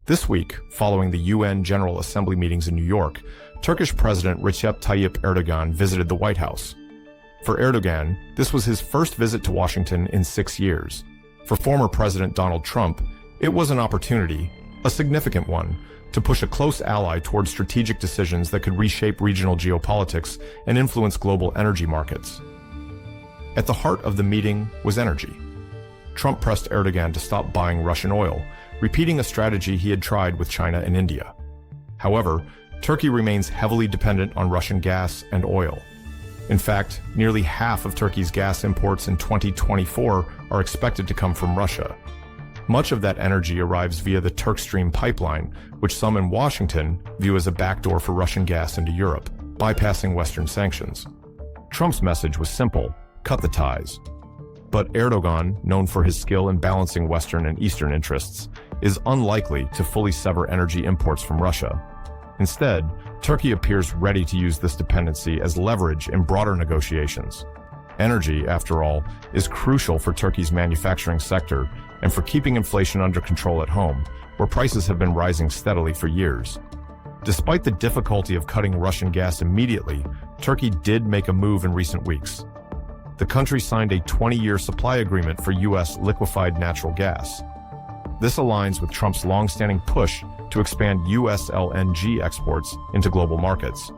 This week, following the UN General Assembly meetings in New York, Turkish President Recep Tayyip Erdogan visited the White House. For Erdogan, this was his first visit to Washington in 6 years. For former President Donald Trump, it was an opportunity, a significant one, to push a close ally toward strategic decisions that could reshape regional geopolitics and influence global energy markets. At the heart of the meeting was energy. Trump pressed Erdogan to stop buying Russian oil, repeating a strategy he had tried with China and India. However, Turkey remains heavily dependent on Russian gas and oil. In fact, nearly half of Turkey's gas imports in 2024 are expected to come from Russia. Much of that energy arrives via the Turkstream pipeline, which some in Washington view as a backdoor for Russian gas into Europe, bypassing Western sanctions. Trump's message was simple: cut the ties. But Erdogan, known for his skill in balancing Western and Eastern interests, is unlikely to fully sever energy imports from Russia. Instead, Turkey appears ready to use this dependency as leverage in broader negotiations. Energy, after all, is crucial for Turkey's manufacturing sector and for keeping inflation under control at home, where prices have been rising steadily for years. Despite the difficulty of cutting Russian gas immediately, Turkey did make a move in recent weeks. The country signed a 20-year supply agreement for U.S. liquefied natural gas. This aligns with Trump's long-standing push to expand U.S. LNG exports into global markets.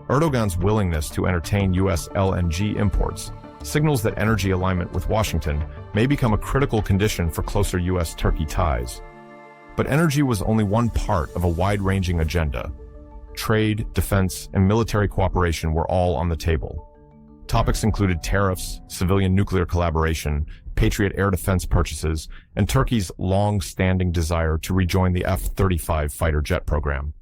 Erdogan's willingness to entertain U.S. LNG imports signals that energy alignment with Washington may become a critical condition for closer U.S.-Turkey ties. But energy was only one part of a wide-ranging agenda. Trade, defense, and military cooperation were all on the table. Topics included tariffs, civilian nuclear collaboration, Patriot air defense purchases, and Turkey's long-standing desire to rejoin the F-35 fighter jet program.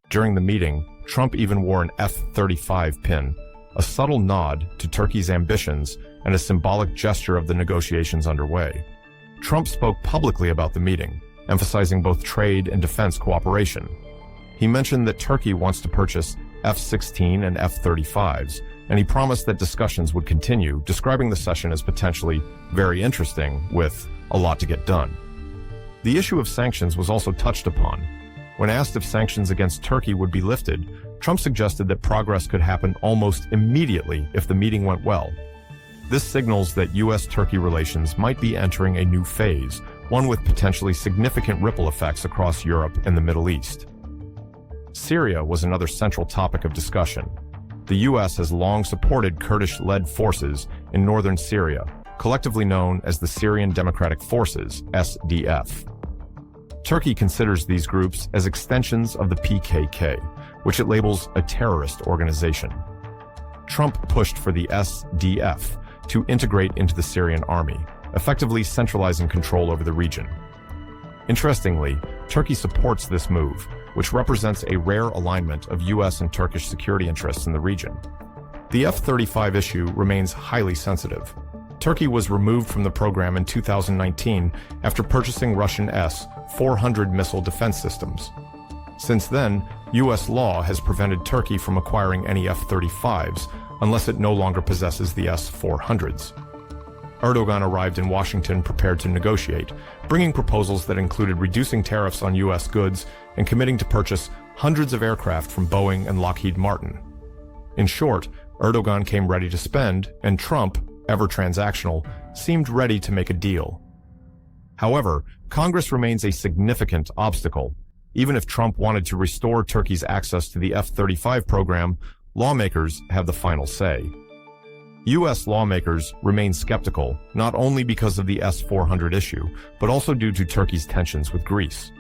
During the meeting, Trump even wore an F-35 pin, a subtle nod to Turkey's ambitions and a symbolic gesture of the negotiations underway. Trump spoke publicly about the meeting, emphasizing both trade and defense cooperation. He mentioned that Turkey wants to purchase F-16 and F-35s, and he promised that discussions would continue, describing the session as potentially very interesting, with a lot to get done. The issue of sanctions was also touched upon. When asked if sanctions against Turkey would be lifted, Trump suggested that progress could happen almost immediately if the meeting went well. This signals that U.S.-Turkey relations might be entering a new phase, one with potentially significant ripple effects across Europe and the Middle East. Syria was another central topic of discussion. The U.S. has long supported Kurdish-led forces in northern Syria, collectively known as the Syrian Democratic Forces, SDF. Turkey considers these groups as extensions of the PKK, which it labels a terrorist organization. Trump pushed for the SDF to integrate into the Syrian army, effectively centralizing control over the region. Interestingly, Turkey supports this move, which represents a rare alignment of U.S. and Turkish security interests in the region. The F-35 issue remains highly sensitive. Turkey was removed from the program in 2019 after purchasing Russian S-400 missile defense systems. Since then, U.S. law has prevented Turkey from acquiring any F-35s unless it no longer possesses the S-400s. Erdogan arrived in Washington prepared to negotiate, bringing proposals that included reducing tariffs on U.S. goods and committing to purchase hundreds of aircraft from Boeing and Lockheed Martin. In short, Erdogan came ready to spend, and Trump, ever transactional, seemed ready to make a deal. However, Congress remains a significant obstacle. Even if Trump wanted to restore Turkey's access to the F-35 program, lawmakers have the final say. U.S. lawmakers remain skeptical, not only because of the S-400 issue, but also due to Turkey's tensions with Greece.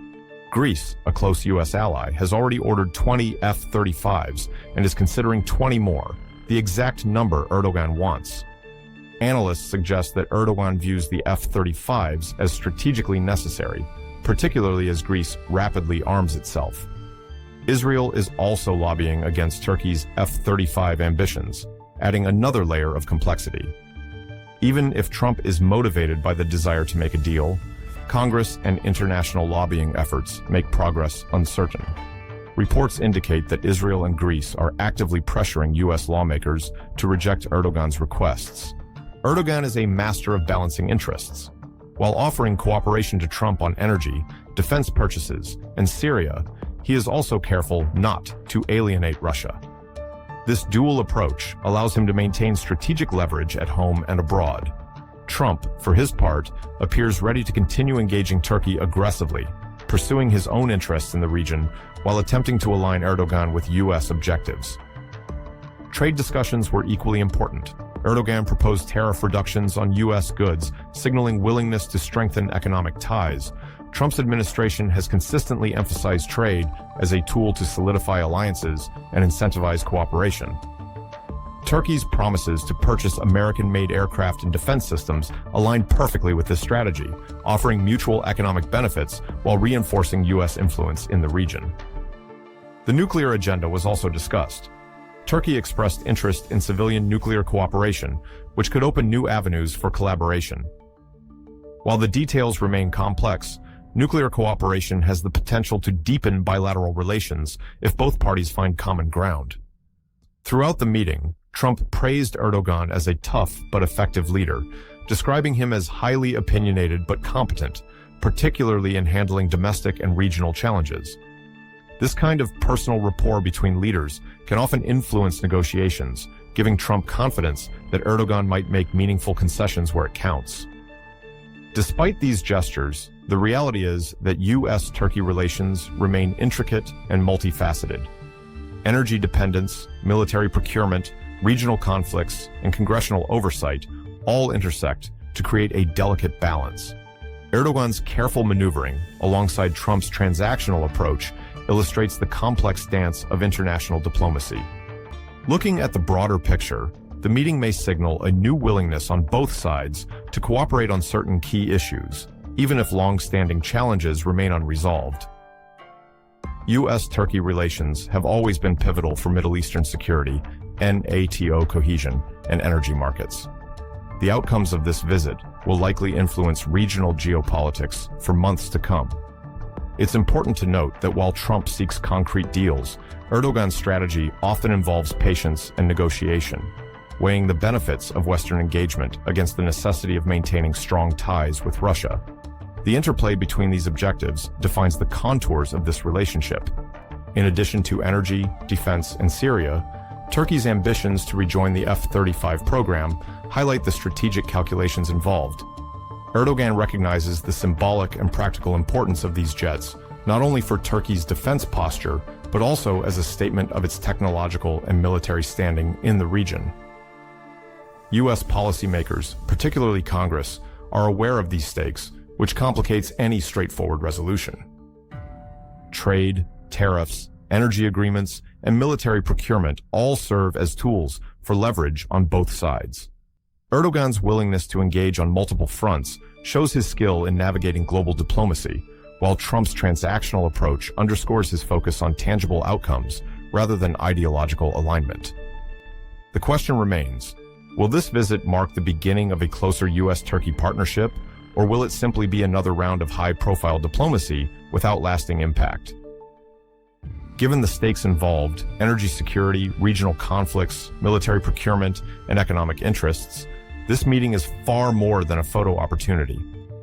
Greece, a close U.S. ally, has already ordered 20 F-35s and is considering 20 more, the exact number Erdogan wants. Analysts suggest that Erdogan views the F-35s as strategically necessary, particularly as Greece rapidly arms itself. Israel is also lobbying against Turkey's F-35 ambitions, adding another layer of complexity. Even if Trump is motivated by the desire to make a deal, Congress and international lobbying efforts make progress uncertain. Reports indicate that Israel and Greece are actively pressuring U.S. lawmakers to reject Erdogan's requests. Erdogan is a master of balancing interests. While offering cooperation to Trump on energy, defense purchases, and Syria, he is also careful not to alienate Russia. This dual approach allows him to maintain strategic leverage at home and abroad. Trump, for his part, appears ready to continue engaging Turkey aggressively, pursuing his own interests in the region while attempting to align Erdogan with U.S. objectives. Trade discussions were equally important. Erdogan proposed tariff reductions on U.S. goods, signaling willingness to strengthen economic ties. Trump's administration has consistently emphasized trade as a tool to solidify alliances and incentivize cooperation. Turkey's promises to purchase American-made aircraft and defense systems align perfectly with this strategy, offering mutual economic benefits while reinforcing U.S. influence in the region. The nuclear agenda was also discussed. Turkey expressed interest in civilian nuclear cooperation, which could open new avenues for collaboration. While the details remain complex, nuclear cooperation has the potential to deepen bilateral relations if both parties find common ground. Throughout the meeting, Trump praised Erdogan as a tough but effective leader, describing him as highly opinionated but competent, particularly in handling domestic and regional challenges. This kind of personal rapport between leaders can often influence negotiations, giving Trump confidence that Erdogan might make meaningful concessions where it counts. Despite these gestures, the reality is that U.S.-Turkey relations remain intricate and multifaceted. Energy dependence, military procurement, regional conflicts, and congressional oversight all intersect to create a delicate balance. Erdogan's careful maneuvering, alongside Trump's transactional approach, illustrates the complex dance of international diplomacy. Looking at the broader picture, the meeting may signal a new willingness on both sides to cooperate on certain key issues, even if long-standing challenges remain unresolved. U.S.-Turkey relations have always been pivotal for Middle Eastern security, NATO cohesion, and energy markets. The outcomes of this visit will likely influence regional geopolitics for months to come. It's important to note that while Trump seeks concrete deals, Erdogan's strategy often involves patience and negotiation, weighing the benefits of Western engagement against the necessity of maintaining strong ties with Russia. The interplay between these objectives defines the contours of this relationship. In addition to energy, defense, and Syria, Turkey's ambitions to rejoin the F-35 program highlight the strategic calculations involved. Erdogan recognizes the symbolic and practical importance of these jets, not only for Turkey's defense posture, but also as a statement of its technological and military standing in the region. U.S. policymakers, particularly Congress, are aware of these stakes, which complicates any straightforward resolution. Trade, tariffs, energy agreements, and military procurement all serve as tools for leverage on both sides. Erdogan's willingness to engage on multiple fronts shows his skill in navigating global diplomacy, while Trump's transactional approach underscores his focus on tangible outcomes rather than ideological alignment. The question remains, will this visit mark the beginning of a closer U.S.-Turkey partnership, or will it simply be another round of high-profile diplomacy without lasting impact? Given the stakes involved, energy security, regional conflicts, military procurement, and economic interests, this meeting is far more than a photo opportunity.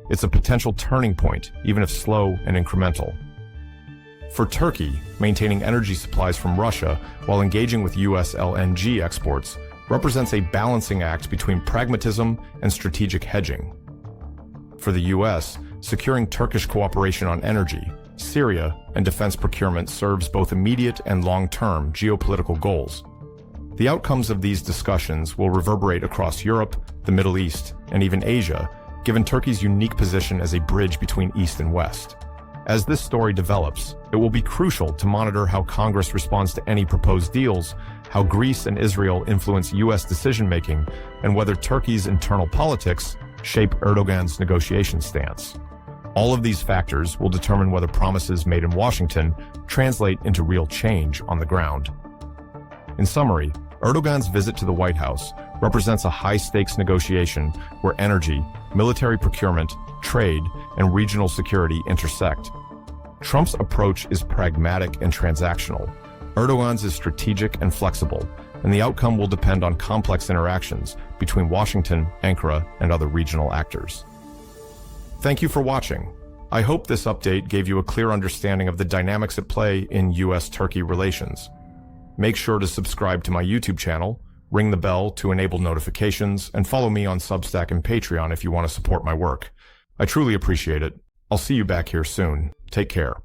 It's a potential turning point, even if slow and incremental. For Turkey, maintaining energy supplies from Russia while engaging with U.S. LNG exports represents a balancing act between pragmatism and strategic hedging. For the U.S., securing Turkish cooperation on energy, Syria, and defense procurement serves both immediate and long-term geopolitical goals. The outcomes of these discussions will reverberate across Europe, the Middle East, and even Asia, given Turkey's unique position as a bridge between East and West. As this story develops, it will be crucial to monitor how Congress responds to any proposed deals, how Greece and Israel influence U.S. decision-making, and whether Turkey's internal politics shape Erdogan's negotiation stance. All of these factors will determine whether promises made in Washington translate into real change on the ground. In summary, Erdogan's visit to the White House represents a high-stakes negotiation where energy, military procurement, trade, and regional security intersect. Trump's approach is pragmatic and transactional. Erdogan's is strategic and flexible, and the outcome will depend on complex interactions between Washington, Ankara, and other regional actors. Thank you for watching. I hope this update gave you a clear understanding of the dynamics at play in US-Turkey relations. Make sure to subscribe to my YouTube channel, ring the bell to enable notifications, and follow me on Substack and Patreon if you want to support my work. I truly appreciate it. I'll see you back here soon. Take care.